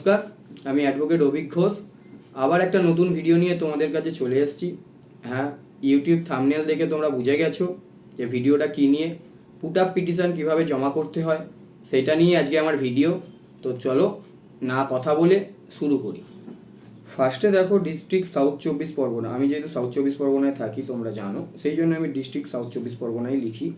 নমস্কার, আমি অ্যাডভোকেট অভিক ঘোষ। আবার একটা নতুন ভিডিও নিয়ে তোমাদের কাছে চলে এসেছি। হ্যাঁ, ইউটিউব থাম্বনেল দেখে তোমরা বুঝে গেছো যে ভিডিওটা কী নিয়ে। পুট আপ পিটিশন কীভাবে জমা করতে হয় সেটা নিয়ে আজকে আমার ভিডিও। তো চলো না কথা বলে শুরু করি। ফার্স্টে দেখো ডিস্ট্রিক্ট সাউথ 24 পরগনা। আমি যেহেতু সাউথ 24 পরগনায় থাকি তোমরা জানো, সেই জন্য আমি ডিস্ট্রিক্ট সাউথ 24 পরগনায় লিখি।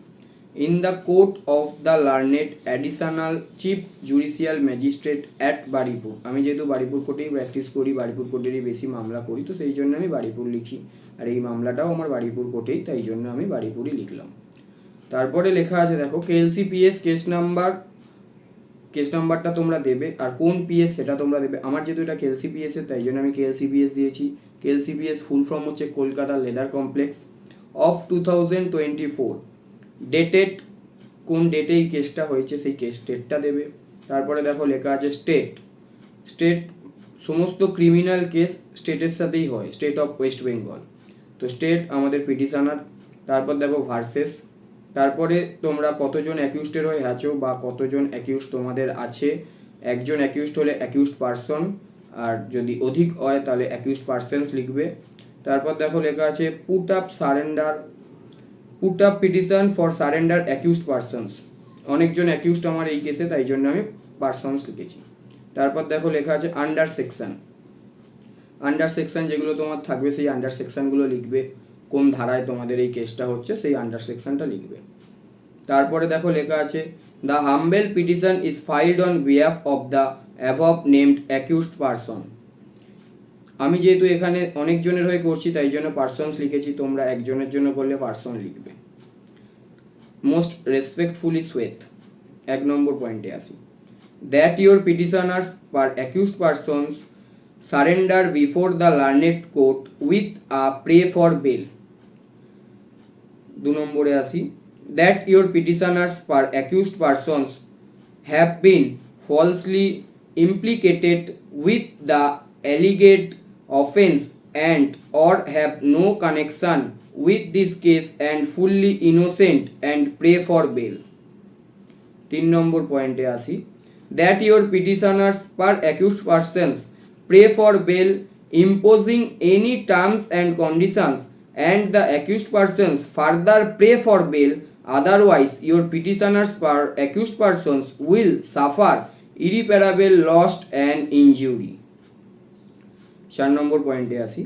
In the court of the learned additional chief judicial magistrate at Baripur. আমি যেহেতু বারিপুর কোর্টেই প্র্যাকটিস করি, বারিপুর কোর্টেরই বেশি মামলা করি, তো সেই জন্য আমি বারিপুর লিখি। আর এই মামলাটাও আমার বারিপুর কোর্টেই, তাই জন্য আমি বারিপুরই লিখলাম। তারপরে লেখা আছে দেখো KLCPS কেস নাম্বারটা তোমরা দেবে, আর কোন পিএস সেটা তোমরা দেবে। আমার যেহেতু এটা KLCPS এর, তাই জন্য আমি KLCPS দিয়েছি। KLCPS ফুল ফর্ম হচ্ছে Kolkata leather complex of 2024। Dated, কোন ডেটে এই কেসটা হয়েছে সেই কেস ডেটটা দেবে। তারপরে দেখো লেখা আছে স্টেট সমস্ত ক্রিমিনাল কেস স্টেটের সাথেই হয়, স্টেট অফ ওয়েস্ট বেঙ্গল, তো স্টেট আমাদের পিটিশনার। তারপর দেখো ভার্সেস, তারপরে তোমরা কতজন অ্যাকিউজডের হয়ে আছো বা কতজন অ্যাকিউজ তোমাদের আছে। একজন অ্যাকিউজড হলে অ্যাকিউজড পারসন, আর যদি অধিক হয় তাহলে অ্যাকিউজড পারসনস লিখবে। তারপর দেখো লেখা আছে put up petition for surrender accused persons. অনেকজন অ্যাকিউজড আমার এই কেসে, তাই জন্য আমি পারসনস লিখেছি। তারপর দেখো লেখা আছে আন্ডার সেকশন যেগুলো তোমার থাকবে সেই আন্ডার সেকশনগুলো লিখবে। কোন ধারায় তোমাদের এই কেসটা হচ্ছে সেই আন্ডার সেকশনটা লিখবে। তারপরে দেখো লেখা আছে the humble petition is ফাইলড on behalf of the above named accused person. আমি যেহেতু এখানে অনেকজনের হয়ে করছি তাই জন্য পারসনস লিখেছি, তোমরা একজনের জন্য করলে পারসন লিখবে। মোস্ট রেসপেক্টফুলি শ্বেত, 1 নম্বর পয়েন্টে আসি। That your petitioners per accused persons surrender before the learned court with a pray for bail. 2 নম্বরে আসি। That your petitioners per accused persons have been falsely implicated with the alleged offense and or have no connection with this case and fully innocent and pray for bail. 3 নম্বর পয়েন্টে আসি। That your petitioners per accused persons pray for bail imposing any terms and conditions and the accused persons further pray for bail, otherwise your petitioners per accused persons will suffer irreparable loss and injury. 4 নম্বর পয়েন্টে আসি।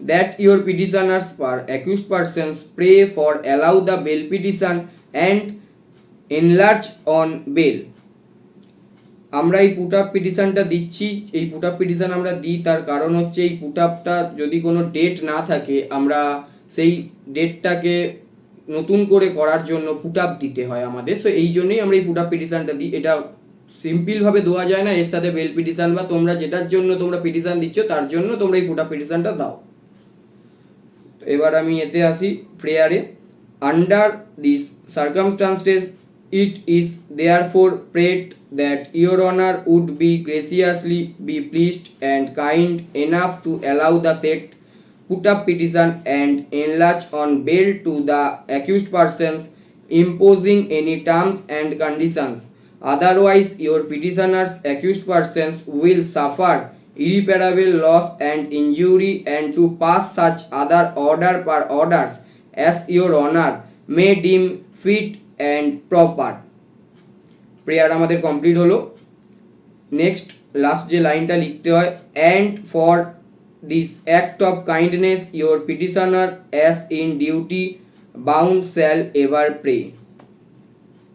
That your petitioners per accused persons pray for allow the bail petition and enlarge on bail. আমরা এই put up পিটিশনটা দিচ্ছি, এই put up petition আমরা দিই তার কারণ হচ্ছে এই পুট আপটা যদি কোনো ডেট না থাকে আমরা সেই ডেটটাকে নতুন করে করার জন্য পুট আপ দিতে হয় আমাদের। সো এই জন্যই আমরা এই পুট আপ পিটিশনটা দিই। এটা সিম্পলভাবে দেওয়া যায় না, এর সাথে বেল পিটিশন বা তোমরা যেটার জন্য তোমরা পিটিশন দিচ্ছ তার জন্য তোমরা এই পুট আপ পিটিশনটা দাও। এবার আমি এতে আসি প্রেয়ারে। Under this circumstances it is therefore prayed that your honour would be graciously be pleased and kind enough to allow the set put up petition and enlarge on bail to the accused persons imposing any terms and conditions, otherwise your petitioners accused persons will suffer irreparable loss and injury, and to pass such other order per orders as your honor may deem fit and proper. Prayer আমাদের complete হলো। Next last যে লাইনটা লিখতে হয়, and for this act of kindness your petitioner as in duty bound shall ever pray.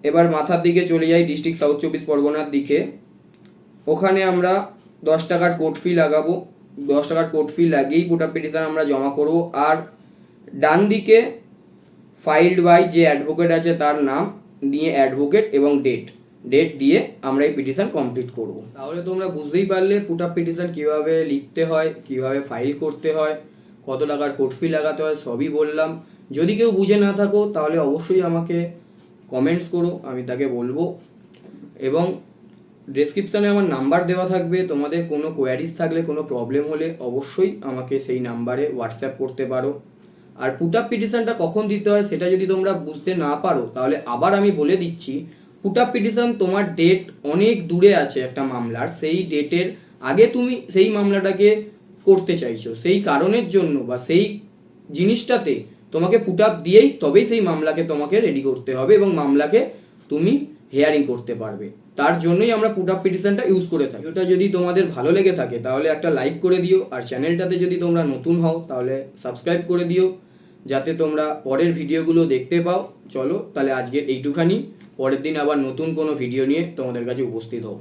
এবার মাথার দিকে চলে যাই ডিস্ট্রিক্ট সাউথ 24 পরগনার দিকে। ওখানে আমরা 10 টাকার কোর্ট ফি লাগাবো। 10 টাকার কোর্ট ফি লাগিয়েই পুট আপ পিটিশন আমরা জমা করবো। আর ডান দিকে ফাইল্ড বাই যে অ্যাডভোকেট আছে তার নাম দিয়ে অ্যাডভোকেট এবং ডেট দিয়ে আমরা এই পিটিশন কমপ্লিট করব। তাহলে তোমরা বুঝতেই পারলে পুট আপ পিটিশন কীভাবে লিখতে হয়, কীভাবে ফাইল করতে হয়, কত টাকার কোর্ট ফি লাগাতে হয় সবই বললাম। যদি কেউ বুঝে না থাকো তাহলে অবশ্যই আমাকে কমেন্টস করো, আমি তাকে বলবো। এবং ডেসক্রিপশানে আমার নাম্বার দেওয়া থাকবে, তোমাদের কোনো কোয়ারিজ থাকলে কোনো প্রবলেম হলে অবশ্যই আমাকে সেই নাম্বারে হোয়াটসঅ্যাপ করতে পারো। আর পুট আপ পিটিশনটা কখন দিতে হয় সেটা যদি তোমরা বুঝতে না পারো তাহলে আবার আমি বলে দিচ্ছি। পুট আপ পিটিশন তোমার ডেট অনেক দূরে আছে একটা মামলার, সেই ডেটের আগে তুমি সেই মামলাটাকে করতে চাইছো, সেই কারণের জন্য বা সেই জিনিসটাতে তোমাকে পুট আপ দিয়েই তবেই সেই মামলাকে তোমাকে রেডি করতে হবে এবং মামলাকে তুমি হেয়ারিং করতে পারবে। তার জন্যই আমরা পুট আপ পিটিশনটা ইউজ করে থাকি। ওটা যদি তোমাদের ভালো লেগে থাকে তাহলে একটা লাইক করে দিও, আর চ্যানেলটাতে যদি তোমরা নতুন হও তাহলে সাবস্ক্রাইব করে দিও, যাতে তোমরা পরের ভিডিওগুলো দেখতে পাও। চলো তাহলে আজকের এইটুখানি, পরের দিন আবার নতুন কোনো ভিডিও নিয়ে তোমাদের কাছে উপস্থিত হব।